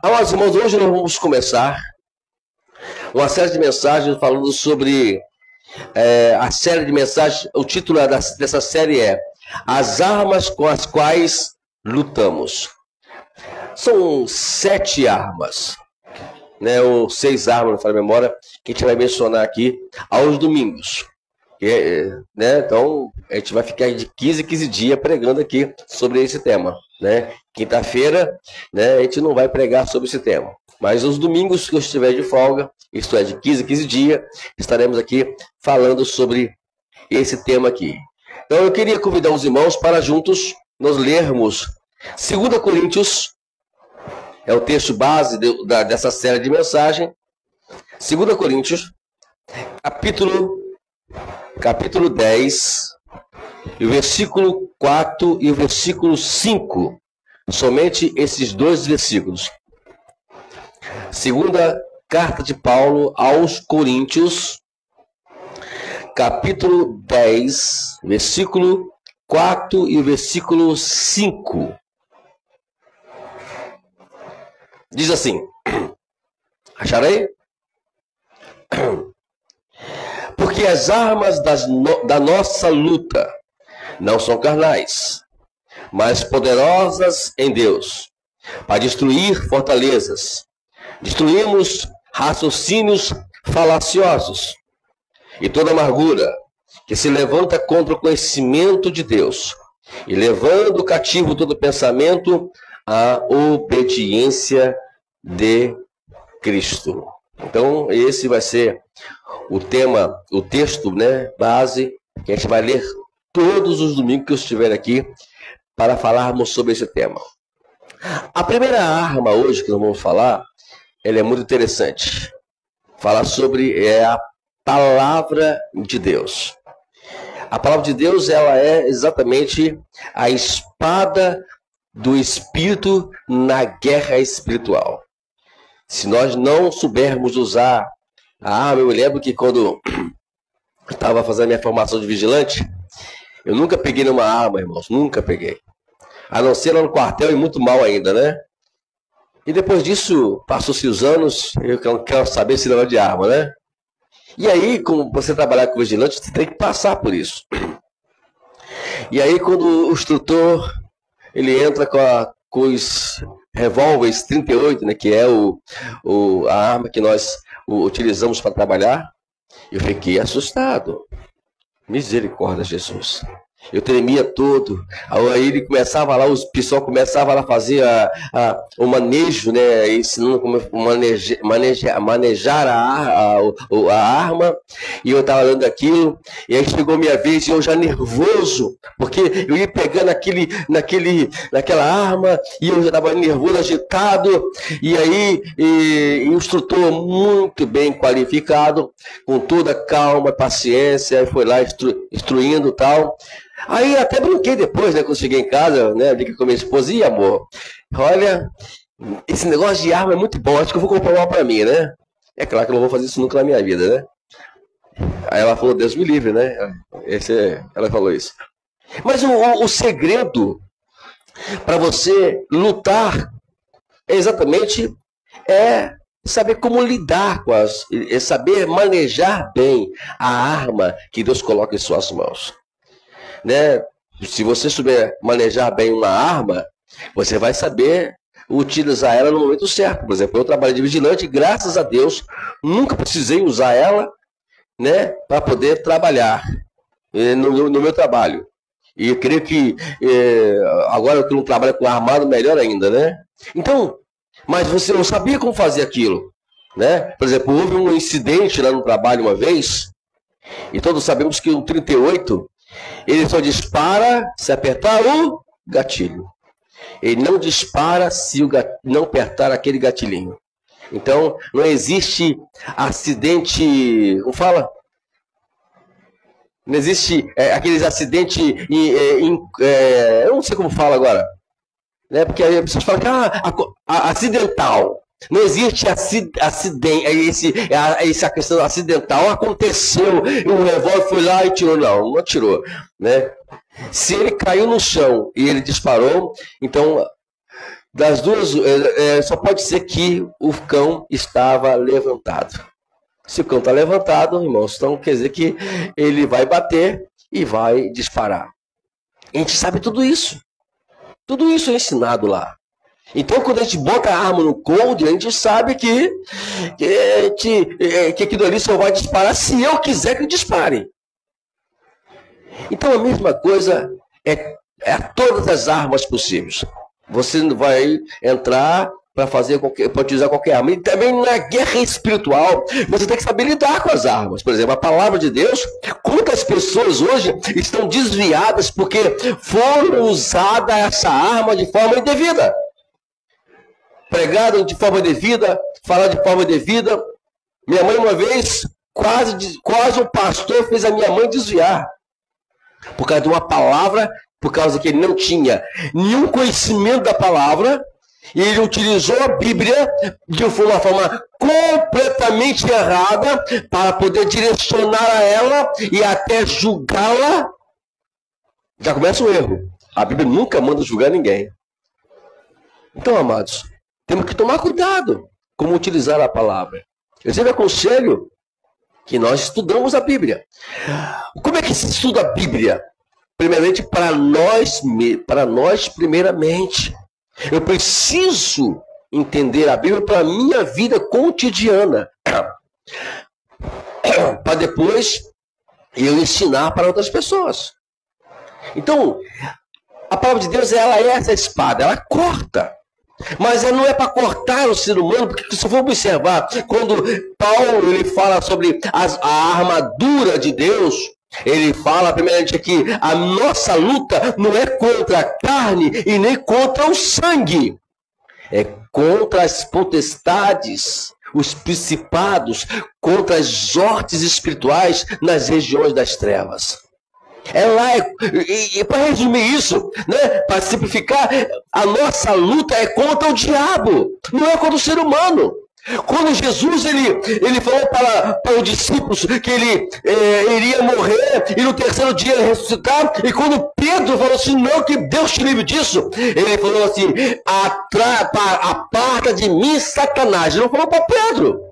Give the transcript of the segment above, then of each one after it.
Amados irmãos, hoje nós vamos começar uma série de mensagens falando sobre a série de mensagens. O título dessa série é As Armas com as Quais Lutamos. São 7 armas, né, ou 6 armas, não falo a memória, que a gente vai mencionar aqui aos domingos. Né? Então, a gente vai ficar de 15 em 15 dias pregando aqui sobre esse tema. Né? Quinta-feira, né, a gente não vai pregar sobre esse tema. Mas os domingos que eu estiver de folga, isto é, de 15 em 15 dias, estaremos aqui falando sobre esse tema aqui. Então, eu queria convidar os irmãos para juntos nós lermos 2 Coríntios, é o texto base dessa série de mensagem. 2 Coríntios, capítulo 10, e o versículo 4 e o versículo 5. Somente esses 2 versículos. Segunda carta de Paulo aos Coríntios, capítulo 10, versículo 4 e o versículo 5. Diz assim: acharei? Porque as armas da nossa luta não são carnais, mas poderosas em Deus, para destruir fortalezas. Destruímos raciocínios falaciosos e toda amargura que se levanta contra o conhecimento de Deus, e levando cativo todo pensamento à obediência de Cristo. Então, esse vai ser o tema, o texto, né, base, que a gente vai ler todos os domingos que eu estiver aqui para falarmos sobre esse tema. A primeira arma hoje que nós vamos falar, ela é muito interessante. Fala sobre a palavra de Deus. A palavra de Deus, ela é exatamente a espada do Espírito na guerra espiritual. Se nós não soubermos usar a arma, eu me lembro que quando eu estava fazendo minha formação de vigilante, eu nunca peguei numa arma, irmãos, nunca peguei. A não ser lá no quartel e muito mal ainda, né? E depois disso, passou-se os anos, eu quero saber esse negócio de arma, né? E aí, como você trabalhar com vigilante, você tem que passar por isso. E aí, quando o instrutor, ele entra com os revólveres 38, né, que é a arma que nós utilizamos para trabalhar, eu fiquei assustado. Misericórdia, Jesus. Eu tremia todo. Aí ele começava lá, os pessoal começava lá a fazer o manejo, né? Ensinando como manejar a arma. E eu estava dando aquilo. E aí chegou a minha vez e eu já nervoso, porque eu ia pegando naquela arma e eu já estava nervoso, agitado. E aí o instrutor muito bem qualificado, com toda calma, paciência, aí foi lá instruindo e tal. Aí até brinquei depois, né, quando cheguei em casa, né, brinquei com a minha esposa, e amor, olha, esse negócio de arma é muito bom, acho que eu vou comprar uma pra mim, né? É claro que eu não vou fazer isso nunca na minha vida, né? Aí ela falou, Deus me livre, né? Ela falou isso. Mas o segredo para você lutar exatamente saber como lidar com saber manejar bem a arma que Deus coloca em suas mãos. Né? Se você souber manejar bem uma arma, você vai saber utilizar ela no momento certo. Por exemplo, eu trabalho de vigilante, graças a Deus, nunca precisei usar ela, né, para poder trabalhar no meu trabalho. E eu creio que agora que eu não trabalho com armado, melhor ainda, né? Então, mas você não sabia como fazer aquilo, né? Por exemplo, houve um incidente lá no trabalho uma vez, e todos sabemos que o 38, ele só dispara se apertar o gatilho. Ele não dispara se não apertar aquele gatilhinho. Então, não existe acidente... Como fala? Não existe aqueles acidentes... eu não sei como fala agora. Né? Porque aí as pessoas falam que acidental. Não existe acidente, essa questão acidental. Aconteceu, o revólver foi lá e tirou. Não atirou. Né? Se ele caiu no chão e ele disparou, então das duas, só pode ser que o cão estava levantado. Se o cão está levantado, irmãos, então quer dizer que ele vai bater e vai disparar. A gente sabe tudo isso. Tudo isso é ensinado lá. Então, quando a gente bota a arma no cold, a gente sabe que aquilo ali só vai disparar se eu quiser que ele dispare. Então, a mesma coisa é todas as armas possíveis. Você não vai entrar para utilizar qualquer arma. E também na guerra espiritual, você tem que saber lidar com as armas. Por exemplo, a palavra de Deus, quantas pessoas hoje estão desviadas porque foram usada essa arma de forma indevida. Pregado de forma indevida, falar de forma indevida. Minha mãe uma vez, quase o pastor fez a minha mãe desviar. Por causa de uma palavra, por causa que ele não tinha nenhum conhecimento da palavra, e ele utilizou a Bíblia de uma forma completamente errada para poder direcionar a ela e até julgá-la. Já começa o erro. A Bíblia nunca manda julgar ninguém. Então, amados, temos que tomar cuidado como utilizar a palavra. Eu sempre aconselho que nós estudamos a Bíblia. Como é que se estuda a Bíblia? Primeiramente, para nós primeiramente. Eu preciso entender a Bíblia para a minha vida cotidiana. Para depois eu ensinar para outras pessoas. Então, a palavra de Deus, ela é essa espada, ela corta. Mas ela não é para cortar o ser humano, porque se for observar, quando Paulo ele fala sobre a armadura de Deus, ele fala primeiramente que a nossa luta não é contra a carne e nem contra o sangue. É contra as potestades, os principados, contra as hortes espirituais nas regiões das trevas. E para resumir isso, né, para simplificar, a nossa luta é contra o diabo, não é contra o ser humano. Quando Jesus ele falou para os discípulos que ele iria morrer e no terceiro dia ele ressuscitar, e quando Pedro falou assim, não, que Deus te livre disso, ele falou assim, aparta de mim, Satanás. Ele não falou para Pedro.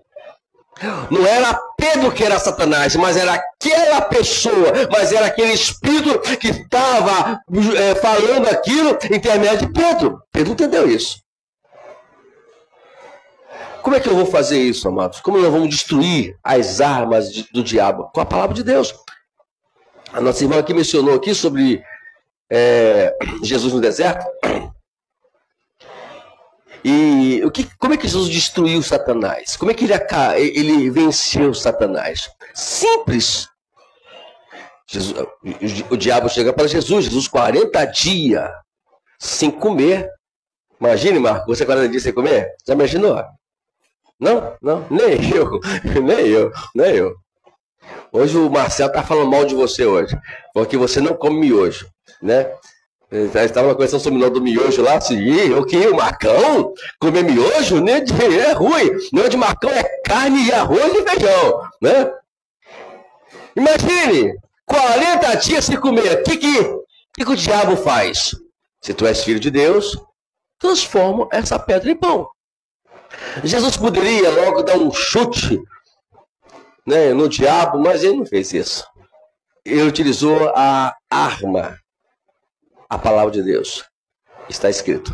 Não era Pedro que era Satanás, mas era aquela pessoa, mas era aquele espírito que estava falando aquilo em intermédio de Pedro. Pedro entendeu isso. Como é que eu vou fazer isso, amados? Como nós vamos destruir as armas do diabo? Com a palavra de Deus. A nossa irmã aqui mencionou aqui sobre Jesus no deserto. E como é que Jesus destruiu Satanás? Como é que ele venceu Satanás? Simples. O diabo chega para Jesus 40 dias sem comer. Imagine, Marco, você 40 dias sem comer? Já imaginou? Não, nem eu. Hoje o Marcelo está falando mal de você hoje, porque você não come miojo, né? Estava conversando sobre o nome do miojo lá, assim, o que? O Marcão? Comer miojo? É ruim. Não, de Marcão é carne e arroz e feijão, né? Imagine, 40 dias sem comer. O que o diabo faz? Se tu és filho de Deus, transforma essa pedra em pão. Jesus poderia logo dar um chute, né, no diabo, mas ele não fez isso. Ele utilizou a arma. A palavra de Deus. Está escrito: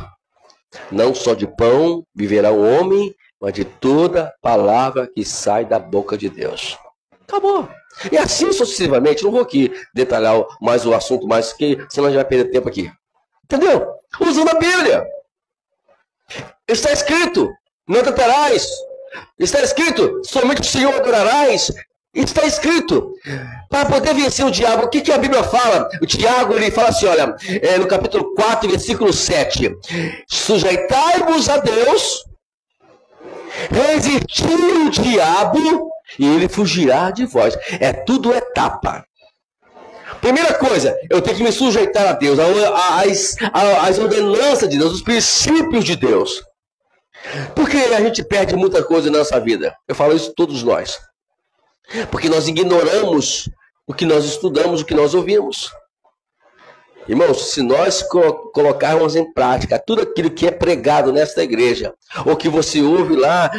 não só de pão viverá o homem, mas de toda palavra que sai da boca de Deus. Acabou. E assim sucessivamente. Não vou aqui detalhar mais o assunto, mais que senão a gente vai perder tempo aqui. Entendeu? Usando a Bíblia. Está escrito: não tentarás. Está escrito: somente o Senhor adorarás. Está escrito, para poder vencer o diabo. O que a Bíblia fala? O Tiago, ele fala assim, olha, no capítulo 4, versículo 7. Sujeitai-vos a Deus, resistir o diabo, e ele fugirá de vós. É tudo etapa. Primeira coisa, eu tenho que me sujeitar a Deus, às ordenanças de Deus, os princípios de Deus. Porque a gente perde muita coisa na nossa vida. Eu falo isso todos nós. Porque nós ignoramos o que nós estudamos, o que nós ouvimos. Irmãos, se nós colocarmos em prática tudo aquilo que é pregado nesta igreja, ou que você ouve lá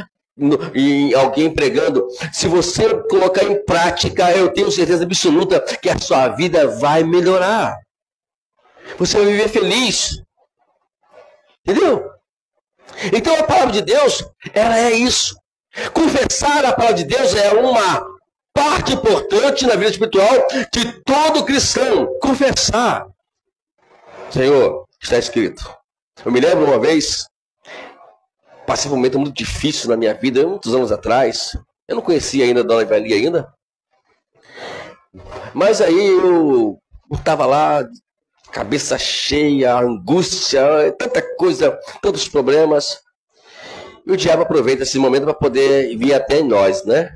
em alguém pregando, se você colocar em prática, eu tenho certeza absoluta que a sua vida vai melhorar. Você vai viver feliz. Entendeu? Então a palavra de Deus, ela é isso. Confessar a palavra de Deus é uma parte importante na vida espiritual de todo cristão. Confessar. Senhor, está escrito. Eu me lembro uma vez, passei por um momento muito difícil na minha vida, muitos anos atrás. Eu não conhecia ainda a Dona Ivali ainda. Mas aí eu estava lá, cabeça cheia, angústia, tanta coisa, tantos problemas. E o diabo aproveita esse momento para poder vir até nós, né?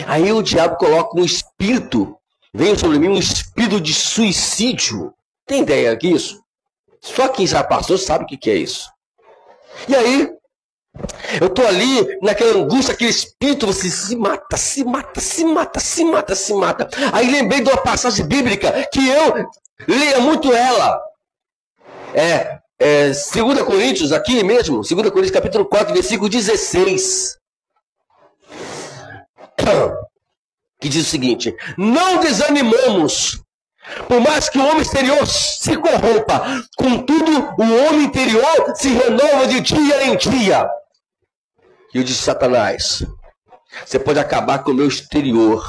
Aí o diabo coloca um espírito, veio sobre mim um espírito de suicídio. Tem ideia disso? Só quem já passou sabe o que é isso. E aí, eu estou ali, naquela angústia, aquele espírito, você se mata, se mata, se mata, se mata, se mata. Aí lembrei de uma passagem bíblica, que eu leia muito ela. 2 Coríntios, aqui mesmo, 2 Coríntios capítulo 4, versículo 16. Que diz o seguinte: não desanimamos, por mais que o homem exterior se corrompa, contudo o homem interior se renova de dia em dia. E eu disse: Satanás, você pode acabar com o meu exterior,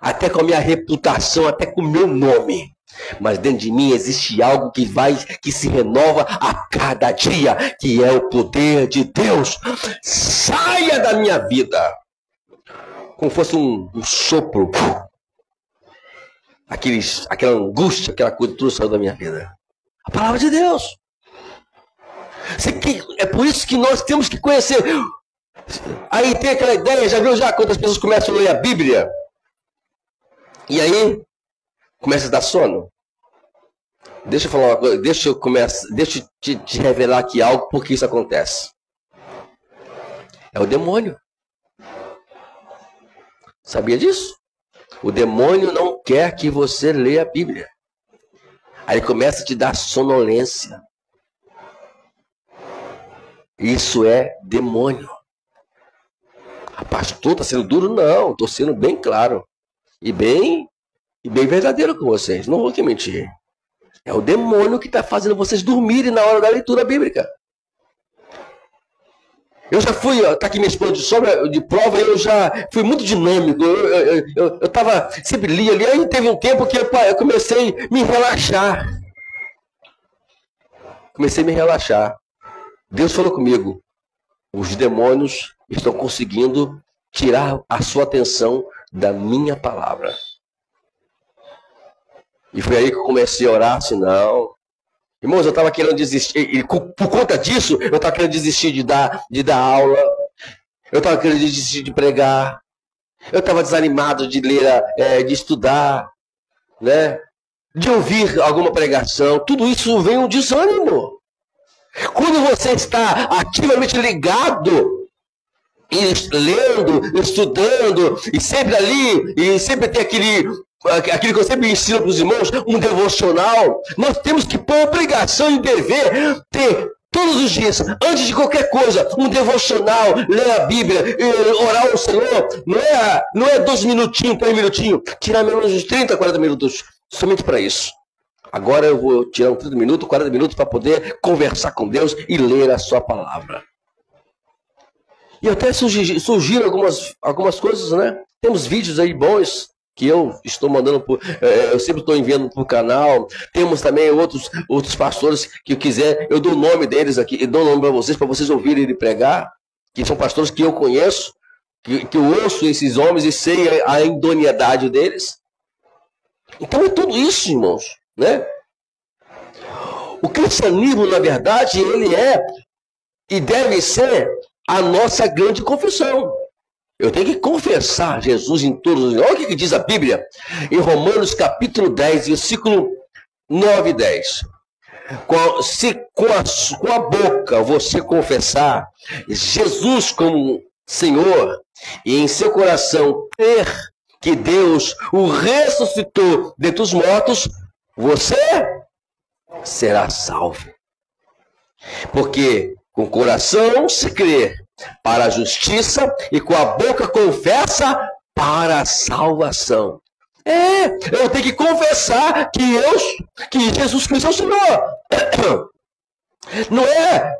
até com a minha reputação, até com o meu nome, mas dentro de mim existe algo que se renova a cada dia, que é o poder de Deus. Saia da minha vida como fosse um sopro. Aquela angústia, aquela coisa, tudo saiu da minha vida. A palavra de Deus. É por isso que nós temos que conhecer. Aí tem aquela ideia, já viu quantas pessoas começam a ler a Bíblia? E aí começa a dar sono. Deixa eu falar uma coisa, deixa eu te revelar aqui algo, porque isso acontece. É o demônio. Sabia disso? O demônio não quer que você leia a Bíblia. Aí começa a te dar sonolência. Isso é demônio. Pastor, está sendo duro? Não, estou sendo bem claro. E bem verdadeiro com vocês. Não vou aqui mentir. É o demônio que está fazendo vocês dormirem na hora da leitura bíblica. Eu já fui, tá aqui minha esposa de prova, eu já fui muito dinâmico. Eu estava, sempre lia ali. Aí teve um tempo que eu comecei a me relaxar. Comecei a me relaxar. Deus falou comigo: os demônios estão conseguindo tirar a sua atenção da minha palavra. E foi aí que eu comecei a orar assim, não. Irmãos, eu estava querendo desistir. E por conta disso, eu estava querendo desistir de dar aula. Eu estava querendo desistir de pregar. Eu estava desanimado de ler, de estudar, né? De ouvir alguma pregação. Tudo isso vem um desânimo. Quando você está ativamente ligado, e lendo, estudando, e sempre ali, e sempre tem aquilo que eu sempre ensino para os irmãos, um devocional. Nós temos que, por obrigação e dever, ter todos os dias, antes de qualquer coisa, um devocional, ler a Bíblia, orar ao Senhor. Não é 2 minutinhos, 3 minutinhos, tirar menos uns 30, 40 minutos, somente para isso. Agora eu vou tirar uns 30 minutos, 40 minutos para poder conversar com Deus e ler a sua palavra. E até surgiram algumas coisas, né? Temos vídeos aí bons que eu estou mandando, eu sempre estou enviando para o canal. Temos também outros pastores que eu quiser, eu dou o nome deles aqui, eu dou o nome para vocês ouvirem ele pregar, que são pastores que eu conheço, que eu ouço esses homens e sei a idoneidade deles. Então é tudo isso, irmãos, né? O cristianismo, na verdade, ele é e deve ser a nossa grande confissão. Eu tenho que confessar Jesus em todos os... Olha o que diz a Bíblia em Romanos capítulo 10, versículo 9 e 10. Se com a boca você confessar Jesus como Senhor e em seu coração crer que Deus o ressuscitou dentre os mortos, você será salvo. Porque com o coração se crê para a justiça e com a boca confessa para a salvação. Eu tenho que confessar que Jesus Cristo é o Senhor. Não é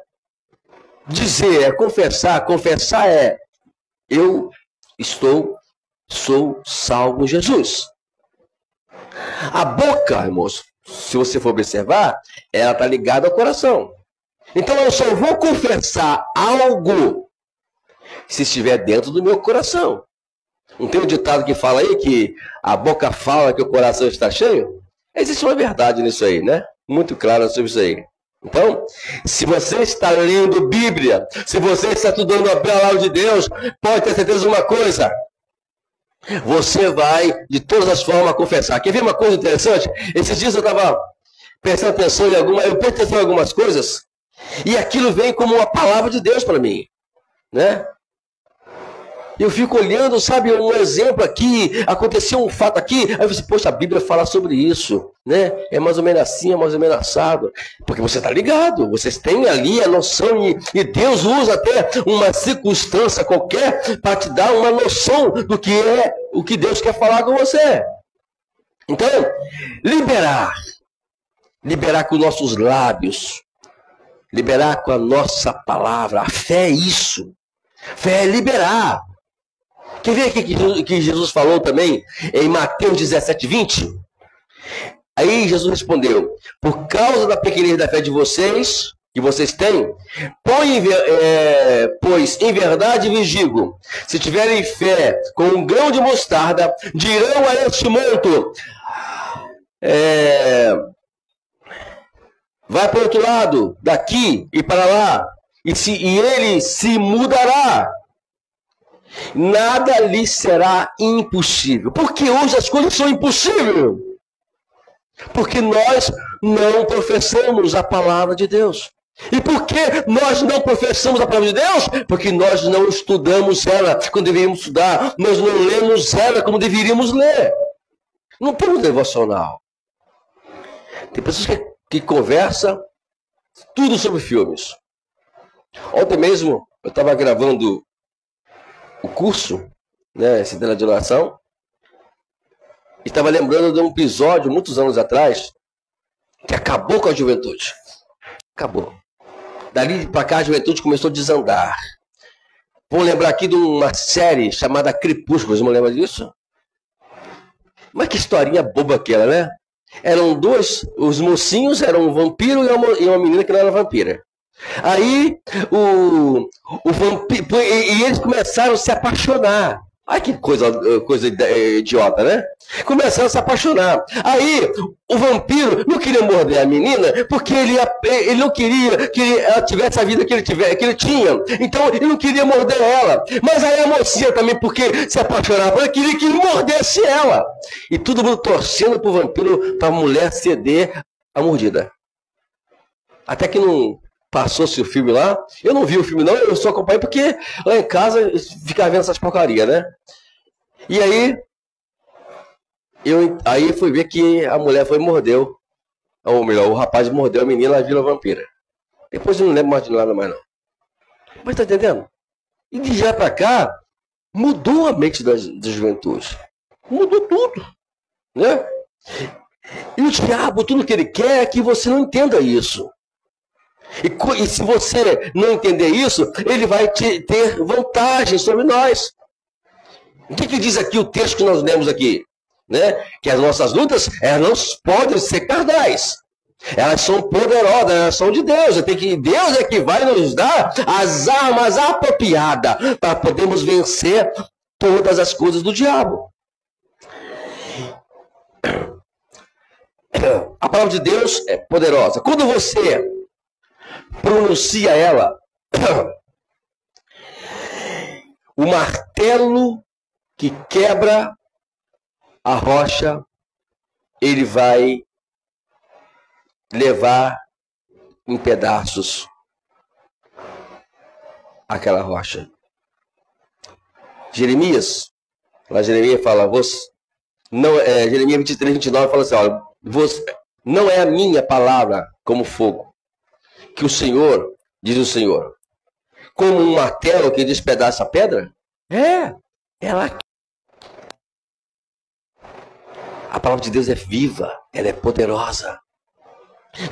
dizer, é confessar. Confessar é eu sou salvo em Jesus. A boca, irmãos, se você for observar, ela está ligada ao coração. Então eu só vou confessar algo se estiver dentro do meu coração. Não tem um ditado que fala aí que a boca fala que o coração está cheio? Existe uma verdade nisso aí, né? Muito clara sobre isso aí. Então, se você está lendo Bíblia, se você está estudando a palavra de Deus, pode ter certeza de uma coisa. Você vai, de todas as formas, confessar. Quer ver uma coisa interessante? Esses dias eu estava prestando atenção em algumas coisas, e aquilo vem como uma palavra de Deus para mim, né? Eu fico olhando, sabe, um exemplo aqui, aconteceu um fato aqui, aí você, poxa, a Bíblia fala sobre isso, né? É mais ou menos assim, é mais ou menos assado. Porque você está ligado, vocês têm ali a noção, e Deus usa até uma circunstância qualquer para te dar uma noção do que é o que Deus quer falar com você. Então, liberar com nossos lábios, liberar com a nossa palavra. A fé é isso. Fé é liberar. Quer ver aqui que Jesus falou também em Mateus 17:20? Aí Jesus respondeu: por causa da pequenez da fé de vocês, que vocês têm, pois em verdade vos digo, se tiverem fé com um grão de mostarda, dirão a este monte, vai para o outro lado, daqui e para lá, e ele se mudará. Nada lhe será impossível. Porque hoje as coisas são impossíveis. Porque nós não professamos a palavra de Deus. E por que nós não professamos a palavra de Deus? Porque nós não estudamos ela como deveríamos estudar. Nós não lemos ela como deveríamos ler. Não temos devocional. Tem pessoas que conversam tudo sobre filmes. Ontem mesmo eu estava gravando o curso, né, esse de oração, e estava lembrando de um episódio, muitos anos atrás, que acabou com a juventude. Acabou. Dali para cá a juventude começou a desandar. Vou lembrar aqui de uma série chamada Crepúsculo, vocês não lembram disso? Mas que historinha boba aquela, né? Eram os mocinhos eram um vampiro e uma menina que não era vampira. Aí o vampiro, e eles começaram a se apaixonar. Ai, que coisa idiota, né? Começaram a se apaixonar. Aí o vampiro não queria morder a menina porque ele não queria que ela tivesse a vida que ele tinha. Então ele não queria morder ela. Mas aí a mocinha também, porque se apaixonava, ela queria que ele mordesse ela. E todo mundo torcendo pro vampiro, pra mulher ceder a mordida. Até que não passou-se o filme lá. Eu não vi o filme não, eu só acompanhei porque lá em casa ficava vendo essas porcarias, né? E aí aí fui ver que a mulher mordeu, ou melhor, o rapaz mordeu a menina, a vila vampira. Depois eu não lembro mais de nada mais não. Mas tá entendendo? E de já pra cá mudou a mente da juventude. Mudou tudo, né? E o diabo, tudo que ele quer é que você não entenda isso. E se você não entender isso, ele vai ter vantagem sobre nós. O que diz aqui o texto que nós lemos aqui? Né? Que as nossas lutas, elas não podem ser carnais. Elas são poderosas, elas são de Deus. Deus é que vai nos dar as armas apropriadas para podermos vencer todas as coisas do diabo. A palavra de Deus é poderosa. Quando você pronuncia ela, o martelo que quebra a rocha, ele vai levar em pedaços aquela rocha. Jeremias fala, Jeremias 23:29 fala assim, olha, Não é a minha palavra como fogo, que o Senhor, diz o Senhor, como um martelo que despedaça a pedra? Ela. A palavra de Deus é viva, ela é poderosa.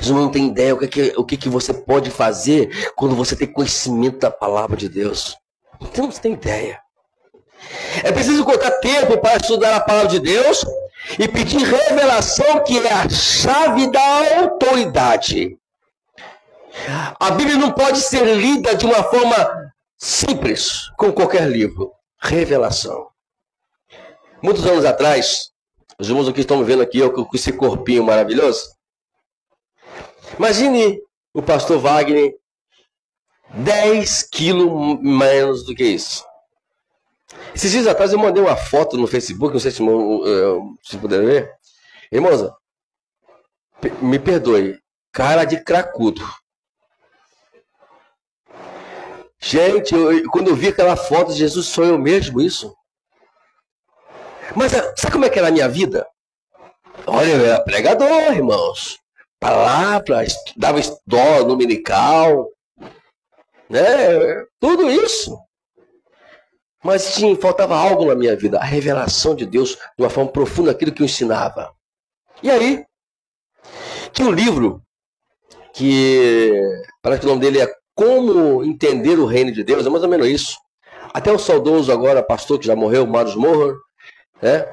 Você não tem ideia o que você pode fazer quando você tem conhecimento da palavra de Deus. Então você tem ideia. É preciso colocar tempo para estudar a palavra de Deus e pedir revelação, que é a chave da autoridade. A Bíblia não pode ser lida de uma forma simples, como qualquer livro. Revelação. Muitos anos atrás, os irmãos que estão me vendo aqui, eu com esse corpinho maravilhoso. Imagine o pastor Wagner 10 quilos menos do que isso. Esses dias atrás eu mandei uma foto no Facebook, não sei se puder ver. Irmãos, me perdoe, cara de cracudo. Gente, quando eu vi aquela foto de Jesus, sou eu mesmo isso? Mas sabe como é que era a minha vida? Olha, eu era pregador, irmãos. Palavra, dava escola dominical, né? Tudo isso. Mas faltava algo na minha vida, a revelação de Deus de uma forma profunda, aquilo que eu ensinava. E aí, tinha um livro que, parece que o nome dele é Como Entender o Reino de Deus, é mais ou menos isso. Até o saudoso agora, pastor que já morreu, Marius Mohr, né?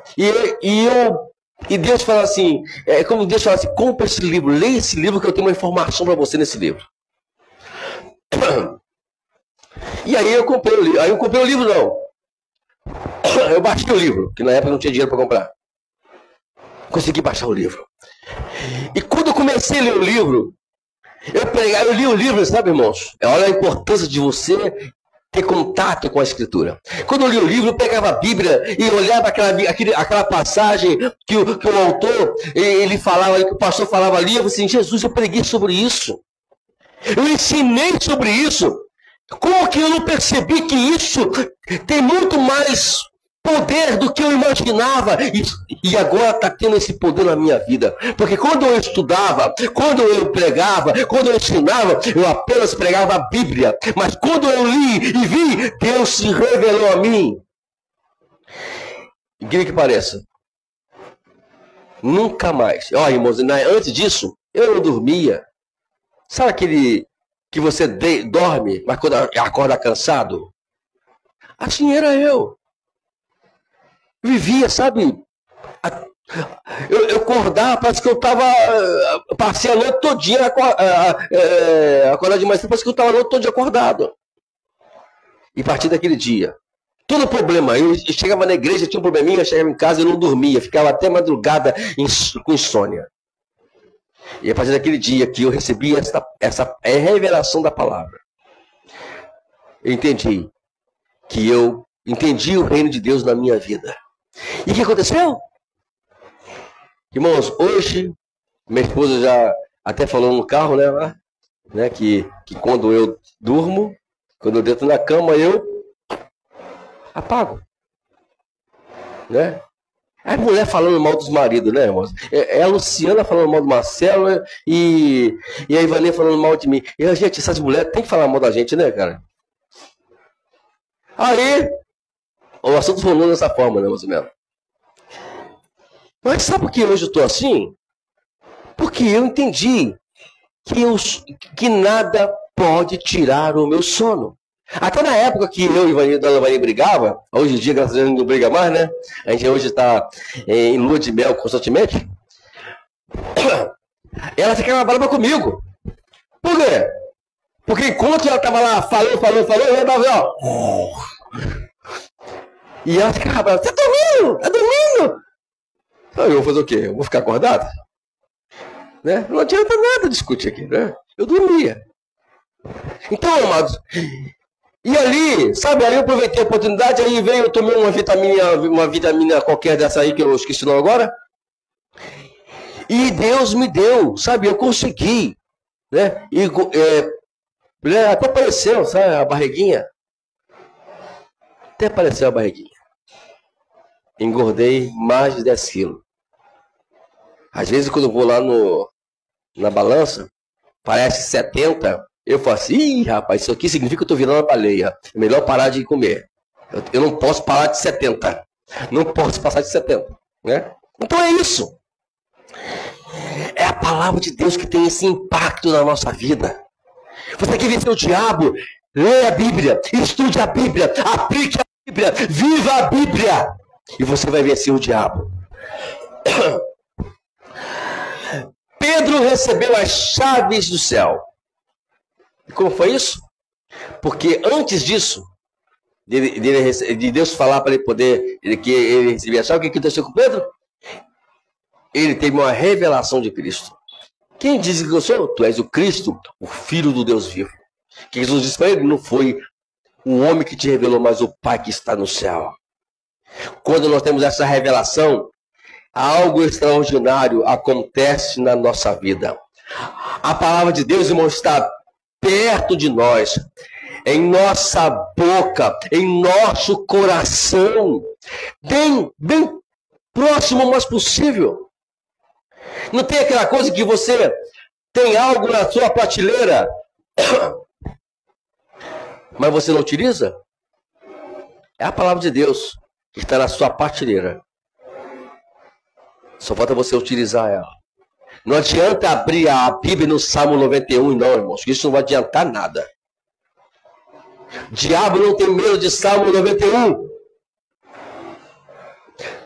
E Deus fala assim, é como Deus fala assim, compra esse livro, leia esse livro que eu tenho uma informação para você nesse livro. E aí eu comprei o livro. Aí eu comprei o livro, não. Eu baixei o livro, que na época não tinha dinheiro para comprar. Consegui baixar o livro. E quando eu comecei a ler o livro, eu li o livro, sabe, irmãos? Olha a importância de você ter contato com a Escritura. Quando eu li o livro, eu pegava a Bíblia e olhava aquela passagem que o autor, ele falava, que o pastor falava ali, eu falei assim, Jesus, eu preguei sobre isso. Eu ensinei sobre isso. Como que eu não percebi que isso tem muito mais poder do que eu imaginava? E agora está tendo esse poder na minha vida. Porque quando eu estudava, quando eu pregava, quando eu ensinava, eu apenas pregava a Bíblia. Mas quando eu li e vi, Deus se revelou a mim. Incrível que pareça. Nunca mais. Olha, irmãos, antes disso, eu não dormia. Sabe aquele que você dorme, mas quando acorda cansado? Assim era eu. Vivia, sabe? Eu acordava, parece que eu estava... Passei a noite todinha acordado de manhã, parece que eu estava a noite toda acordado. E a partir daquele dia, todo problema, eu chegava na igreja, tinha um probleminha, eu chegava em casa e não dormia, ficava até madrugada com insônia. E a partir daquele dia que eu recebi essa revelação da palavra, eu entendi que eu entendi o reino de Deus na minha vida. E o que aconteceu? Irmãos, hoje, minha esposa já até falou no carro, né, que quando eu durmo, quando eu deito na cama, eu apago. Né? É a mulher falando mal dos maridos, né, irmãos? É a Luciana falando mal do Marcelo, né? E a Ivanê falando mal de mim. E, gente, essas mulheres têm que falar mal da gente, né, cara? Aí, o assunto rolou dessa forma, né, mais ou menos. Mas sabe por que hoje eu estou assim? Porque eu entendi que nada pode tirar o meu sono. Até na época que eu e a Dona Ivani brigava, hoje em dia, graças a Deus, não briga mais, né? A gente hoje está em lua de mel constantemente. Ela ficava brava comigo. Por quê? Porque enquanto ela estava lá falando, eu estava ó. E ela ficava brava. Você tá dormindo? Tá dormindo? Então, eu vou fazer o quê? Eu vou ficar acordado? Né? Não adianta nada discutir aqui, né? Eu dormia. Então, amados... E ali, sabe, ali eu aproveitei a oportunidade, aí veio, eu tomei uma vitamina qualquer dessa aí, que eu esqueci não agora. E Deus me deu, sabe, eu consegui, né? E até apareceu, sabe, a barriguinha. Até apareceu a barriguinha. Engordei mais de 10 quilos. Às vezes, quando eu vou lá na balança, parece 70, eu falo assim, ih, rapaz, isso aqui significa que eu estou virando uma baleia. É melhor parar de comer. Eu não posso parar de 70. Não posso passar de 70. Né? Então é isso. É a palavra de Deus que tem esse impacto na nossa vida. Você quer vencer o diabo? Leia a Bíblia, estude a Bíblia, aplique a Bíblia, viva a Bíblia. E você vai vencer o diabo. Pedro recebeu as chaves do céu. E como foi isso? Porque antes disso, de Deus falar para ele poder, que ele recebia a chave, o que aconteceu com Pedro? Ele teve uma revelação de Cristo. Quem diz que eu sou? Tu és o Cristo, o Filho do Deus vivo. O que Jesus disse para ele? Não foi o homem que te revelou, mas o Pai que está no céu. Quando nós temos essa revelação, algo extraordinário acontece na nossa vida. A palavra de Deus, irmão, está perto de nós, em nossa boca, em nosso coração, bem próximo o mais possível. Não tem aquela coisa que você tem algo na sua prateleira, mas você não utiliza? É a palavra de Deus que está na sua prateleira. Só falta você utilizar ela. Não adianta abrir a Bíblia no Salmo 91, não, irmãos. Isso não vai adiantar nada. O diabo não tem medo de Salmo 91.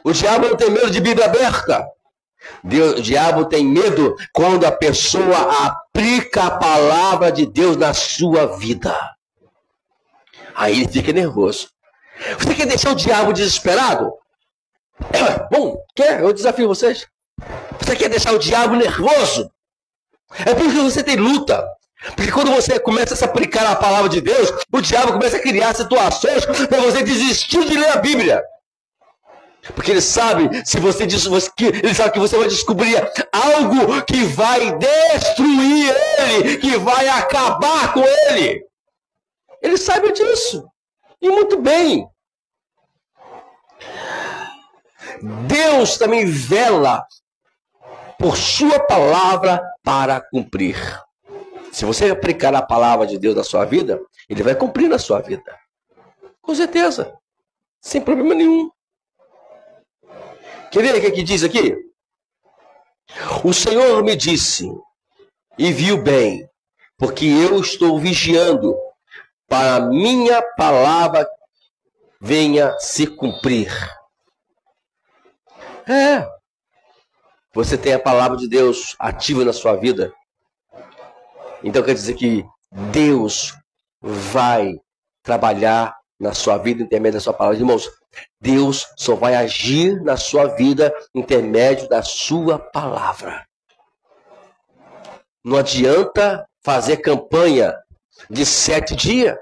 O diabo não tem medo de Bíblia aberta. O diabo tem medo quando a pessoa aplica a palavra de Deus na sua vida. Aí ele fica nervoso. Você quer deixar o diabo desesperado? Bom, quer? Eu desafio vocês. Você quer deixar o diabo nervoso? É por isso que você tem luta. Porque quando você começa a se aplicar a palavra de Deus, o diabo começa a criar situações para você desistir de ler a Bíblia. Porque ele sabe, ele sabe que você vai descobrir algo que vai destruir ele, que vai acabar com ele. Ele sabe disso. E muito bem. Deus também vela por sua palavra para cumprir. Se você aplicar a palavra de Deus na sua vida, ele vai cumprir na sua vida. Com certeza. Sem problema nenhum. Quer ver o que diz aqui? O Senhor me disse, e viu bem, porque eu estou vigiando para a minha palavra venha se cumprir. Você tem a palavra de Deus ativa na sua vida. Então quer dizer que Deus vai trabalhar na sua vida intermédio da sua palavra. Irmãos, Deus só vai agir na sua vida intermédio da sua palavra. Não adianta fazer campanha de 7 dias.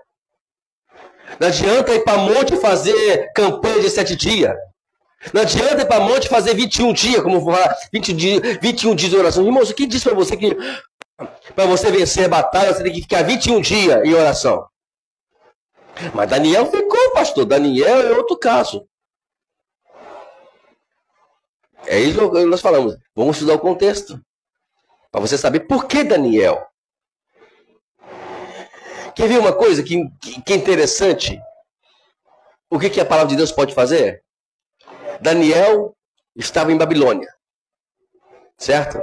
Não adianta ir para monte fazer campanha de 7 dias. Não adianta ir para monte fazer 21 dias, como eu vou falar, 21 dias de oração. Irmãos, o que diz para você que para você vencer a batalha, você tem que ficar 21 dias em oração? Mas Daniel ficou, pastor. Daniel é outro caso. É isso que nós falamos. Vamos estudar o contexto. Para você saber por que Daniel. Quer ver uma coisa que é interessante? O que a palavra de Deus pode fazer? Daniel estava em Babilônia. Certo?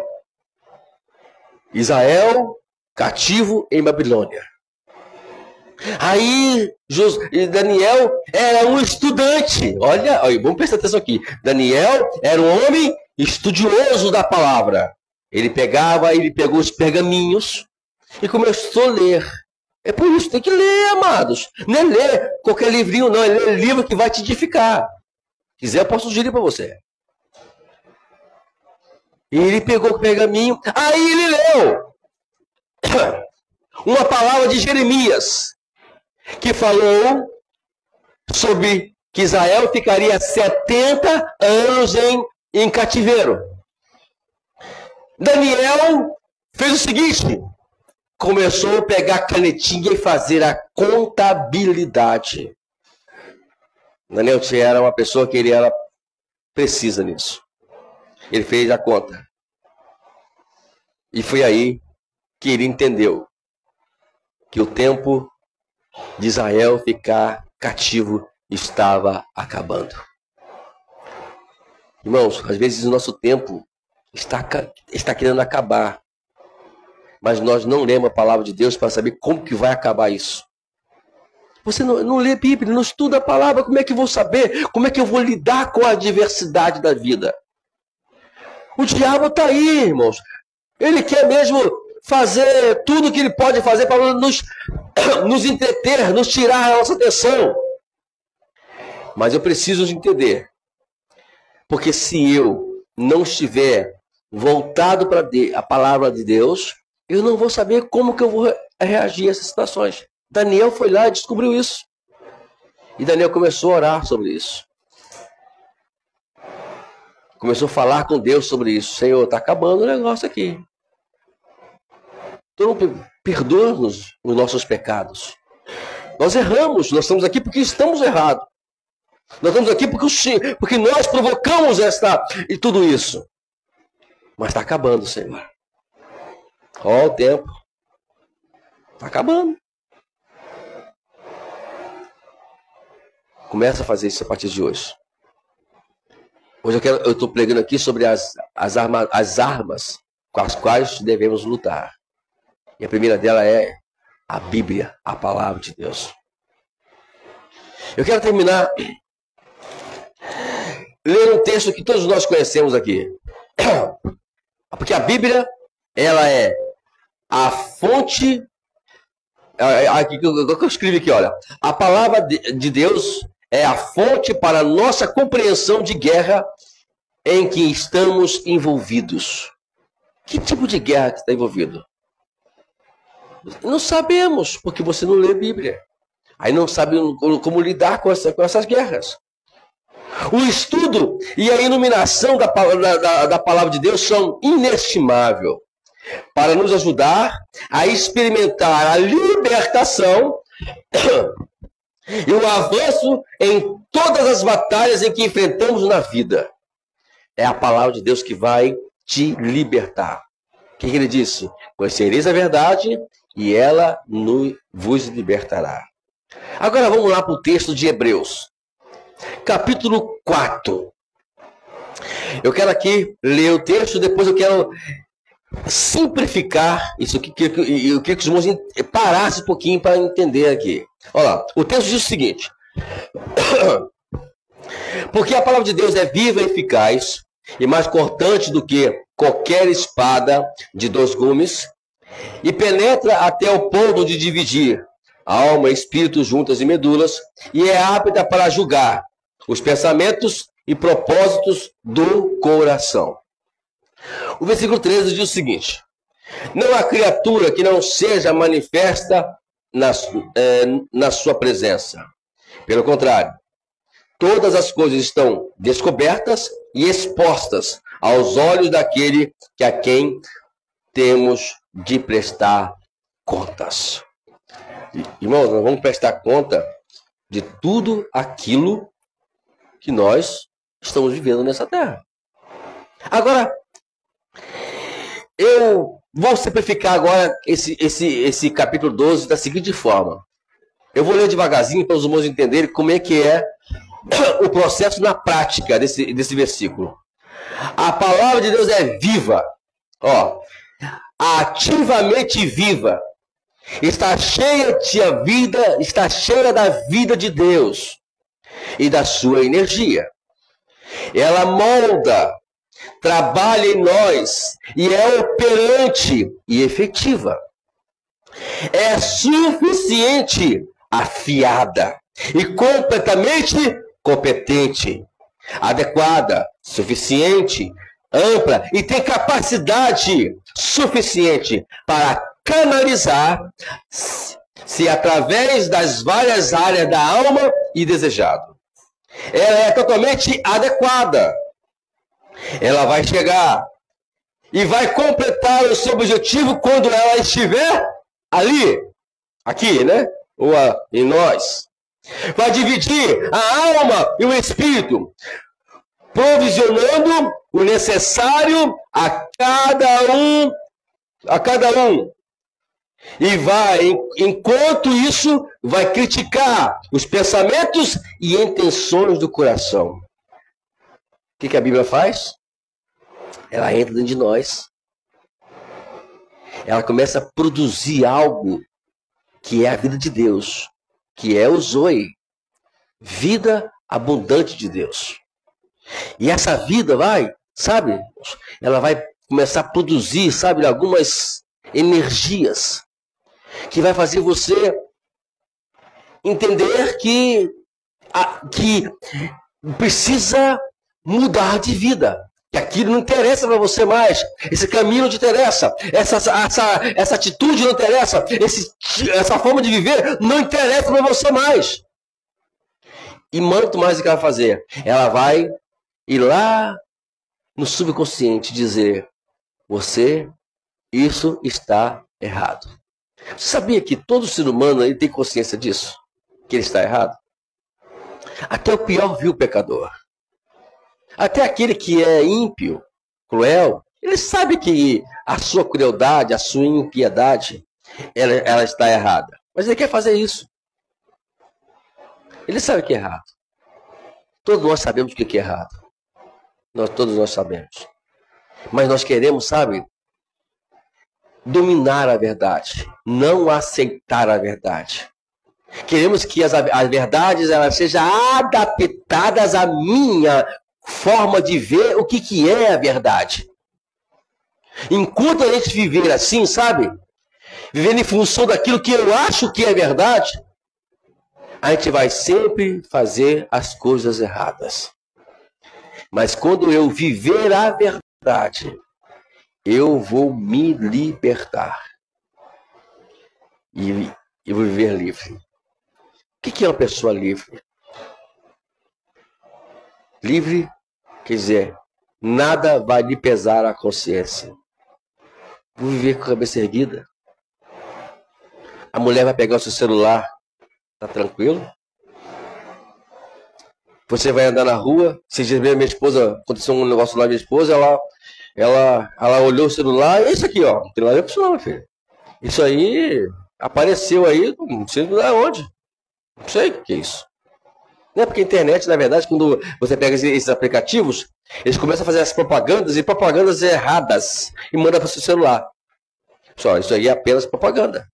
Israel cativo em Babilônia. Aí Daniel era um estudante. Olha, vamos prestar atenção aqui. Daniel era um homem estudioso da palavra. Ele pegou os pergaminhos e começou a ler. É por isso, tem que ler, amados. Não é ler qualquer livrinho, não. É ler livro que vai te edificar. Se quiser, eu posso sugerir para você. E ele pegou o pergaminho, aí ele leu uma palavra de Jeremias, que falou sobre que Israel ficaria 70 anos em cativeiro. Daniel fez o seguinte, começou a pegar a canetinha e fazer a contabilidade. Daniel era uma pessoa que ele era precisa nisso. Ele fez a conta. E foi aí que ele entendeu que o tempo de Israel ficar cativo estava acabando. Irmãos, às vezes o nosso tempo está querendo acabar, mas nós não lemos a palavra de Deus para saber como que vai acabar isso. Você não lê a Bíblia, não estuda a palavra, como é que eu vou saber? Como é que eu vou lidar com a adversidade da vida? O diabo está aí, irmãos. Ele quer mesmo fazer tudo o que ele pode fazer para nos entreter, nos tirar a nossa atenção. Mas eu preciso entender. Porque se eu não estiver voltado para a palavra de Deus, eu não vou saber como que eu vou reagir a essas situações. Daniel foi lá e descobriu isso. E Daniel começou a orar sobre isso. Começou a falar com Deus sobre isso. Senhor, está acabando o negócio aqui. Então, perdoa-nos os nossos pecados. Nós erramos, nós estamos aqui porque estamos errados. Nós estamos aqui porque nós provocamos e tudo isso. Mas está acabando, Senhor. Ó, o tempo. Está acabando. Começa a fazer isso a partir de hoje. Hoje eu estou pregando aqui sobre as armas com as quais devemos lutar. E a primeira dela é a Bíblia, a palavra de Deus. Eu quero terminar lendo um texto que todos nós conhecemos aqui. Porque a Bíblia, ela é a fonte. Aqui que eu escrevi aqui, olha. A palavra de Deus é a fonte para a nossa compreensão de guerra em que estamos envolvidos. Que tipo de guerra que está envolvido? Não sabemos, porque você não lê a Bíblia. Aí não sabe como lidar com essas guerras. O estudo e a iluminação da palavra de Deus são inestimáveis para nos ajudar a experimentar a libertação e o avanço em todas as batalhas em que enfrentamos na vida. É a palavra de Deus que vai te libertar. O que ele disse? Conhecereis a verdade e ela vos libertará. Agora vamos lá para o texto de Hebreus. Capítulo 4. Eu quero aqui ler o texto, depois eu quero simplificar isso aqui. Eu queria que os irmãos parassem um pouquinho para entender aqui. Olha lá, o texto diz o seguinte. Porque a palavra de Deus é viva e eficaz, e mais cortante do que qualquer espada de 2 gumes, e penetra até o ponto de dividir alma, espírito, juntas e medulas, e é apta para julgar os pensamentos e propósitos do coração. O versículo 13 diz o seguinte: não há criatura que não seja manifesta na sua presença. Pelo contrário, todas as coisas estão descobertas e expostas aos olhos daquele a quem temos de prestar contas. Irmãos, nós vamos prestar conta de tudo aquilo que nós estamos vivendo nessa terra. Agora, eu vou simplificar agora esse capítulo 12 da seguinte forma. Eu vou ler devagarzinho para os irmãos entenderem como é que é o processo na prática desse versículo. A palavra de Deus é viva, ativamente viva. Está cheia de vida, está cheia da vida de Deus e da sua energia. Ela molda, trabalha em nós e é operante e efetiva. É suficiente, afiada e completamente competente, adequada, suficiente, ampla e tem capacidade suficiente para canalizar se através das várias áreas da alma e desejado. Ela é totalmente adequada. Ela vai chegar e vai completar o seu objetivo quando ela estiver ali, aqui, né? Ou em nós. Vai dividir a alma e o espírito, provisionando o necessário a cada um a cada um. E vai, enquanto isso, vai criticar os pensamentos e intenções do coração. O que a Bíblia faz? Ela entra dentro de nós. Ela começa a produzir algo que é a vida de Deus, que é o Zoe, vida abundante de Deus. E essa vida ela vai começar a produzir, algumas energias que vai fazer você entender que precisa mudar de vida. Que aquilo não interessa para você mais. Esse caminho não te interessa. Essa atitude não interessa. Essa forma de viver não interessa para você mais. E muito mais o que ela vai fazer? Ela vai ir lá no subconsciente dizer: isso está errado. Você sabia que todo ser humano ele tem consciência disso? Que ele está errado? Até o pior vil pecador. Até aquele que é ímpio, cruel, ele sabe que a sua crueldade, a sua impiedade, ela está errada. Mas ele quer fazer isso. Ele sabe que é errado. Todos nós sabemos o que é errado. Todos nós sabemos. Mas nós queremos, dominar a verdade, não aceitar a verdade. Queremos que as verdades elas sejam adaptadas à minha forma de ver o que é a verdade. Enquanto a gente viver assim, vivendo em função daquilo que eu acho que é verdade, a gente vai sempre fazer as coisas erradas. Mas quando eu viver a verdade, eu vou me libertar. E eu vou viver livre. O que é uma pessoa livre? Livre quer dizer, nada vai lhe pesar a consciência. Vou viver com a cabeça erguida. A mulher vai pegar o seu celular. Tá tranquilo? Você vai andar na rua. Se diz minha esposa, aconteceu um negócio lá, minha esposa, ela olhou o celular. É isso aqui, ó. Não tem nada a ver com isso não, meu filho. Isso aí apareceu aí, não sei onde. Não sei o que é isso. Não é porque a internet, na verdade, quando você pega esses aplicativos, eles começam a fazer as propagandas e propagandas erradas e manda para o seu celular. Só, isso aí é apenas propaganda.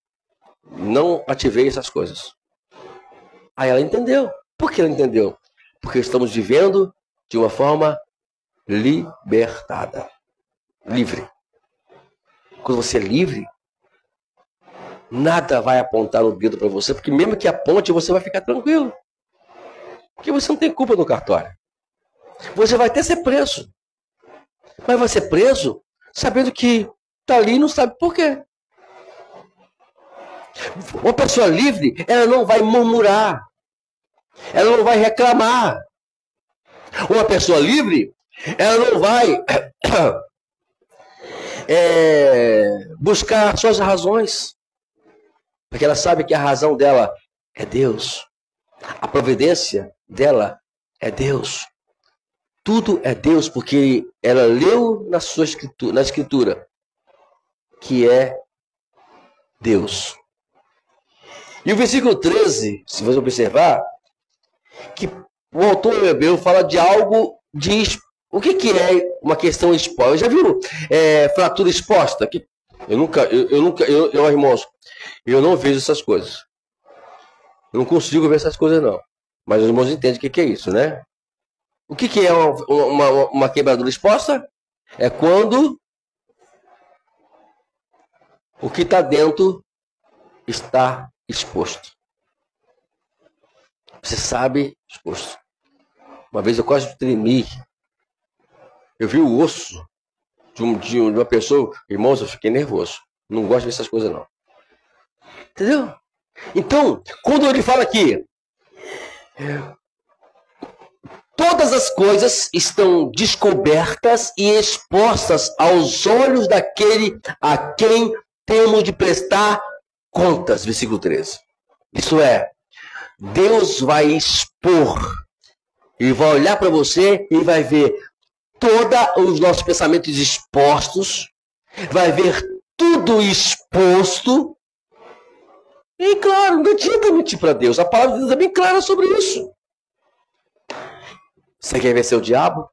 Não ativei essas coisas. Aí ela entendeu. Por que ela entendeu? Porque estamos vivendo de uma forma libertada. Livre. Quando você é livre, nada vai apontar o dedo para você, porque mesmo que aponte, você vai ficar tranquilo. Porque você não tem culpa no cartório. Você vai até ser preso. Mas vai ser preso sabendo que está ali e não sabe por quê. Uma pessoa livre, ela não vai murmurar. Ela não vai reclamar. Uma pessoa livre, ela não vai buscar suas razões. Porque ela sabe que a razão dela é Deus. A providência dela é Deus. Tudo é Deus, porque ela leu na escritura que é Deus. E o versículo 13, se você observar, que o autor hebreu fala de algo de... O que é uma questão exposta? Já viu fratura exposta? Irmãos, eu não vejo essas coisas. Eu não consigo ver essas coisas, não. Mas os irmãos entendem o que é isso, né? O que é uma quebradura exposta? É quando o que está dentro está exposto. Você sabe, exposto. Uma vez eu quase tremi. Eu vi o osso de uma pessoa. Irmãos, eu fiquei nervoso. Não gosto de ver essas coisas, não. Entendeu? Então, quando ele fala aqui, todas as coisas estão descobertas e expostas aos olhos daquele a quem temos de prestar contas. Versículo 13. Isso é, Deus vai expor. Ele vai olhar para você e vai ver todos os nossos pensamentos expostos. Vai ver tudo exposto. E claro, não adianta mentir para Deus. A palavra de Deus é bem clara sobre isso. Você quer vencer o diabo?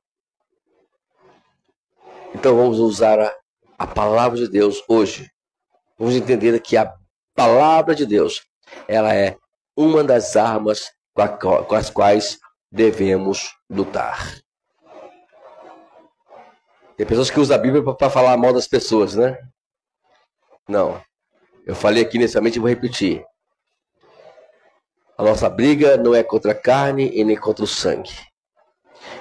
Então vamos usar a palavra de Deus hoje. Vamos entender que a palavra de Deus, ela é uma das armas com as quais devemos lutar. Tem pessoas que usam a Bíblia para falar mal das pessoas, né? Não. Eu falei aqui inicialmente e vou repetir. A nossa briga não é contra a carne e nem contra o sangue.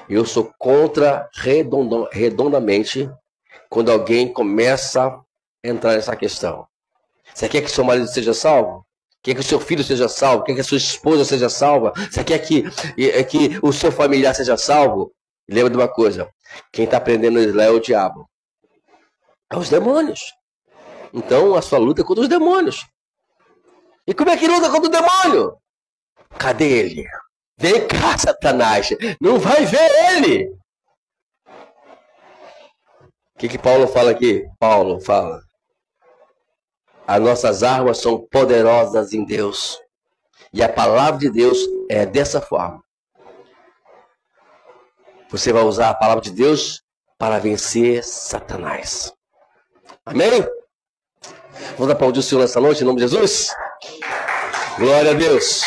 Eu sou contra redondamente quando alguém começa a entrar nessa questão. Você quer que seu marido seja salvo? Quer que o seu filho seja salvo? Quer que a sua esposa seja salva? Você quer que o seu familiar seja salvo? Lembra de uma coisa. Quem está prendendo Israel é o diabo. É os demônios. Então a sua luta é contra os demônios. E como é que luta contra o demônio? Cadê ele? Vem cá, Satanás. Não vai ver ele. O que Paulo fala aqui? Paulo fala. As nossas armas são poderosas em Deus. E a palavra de Deus é dessa forma. Você vai usar a palavra de Deus para vencer Satanás. Amém? Vamos aplaudir o Senhor nessa noite, em nome de Jesus? Glória a Deus.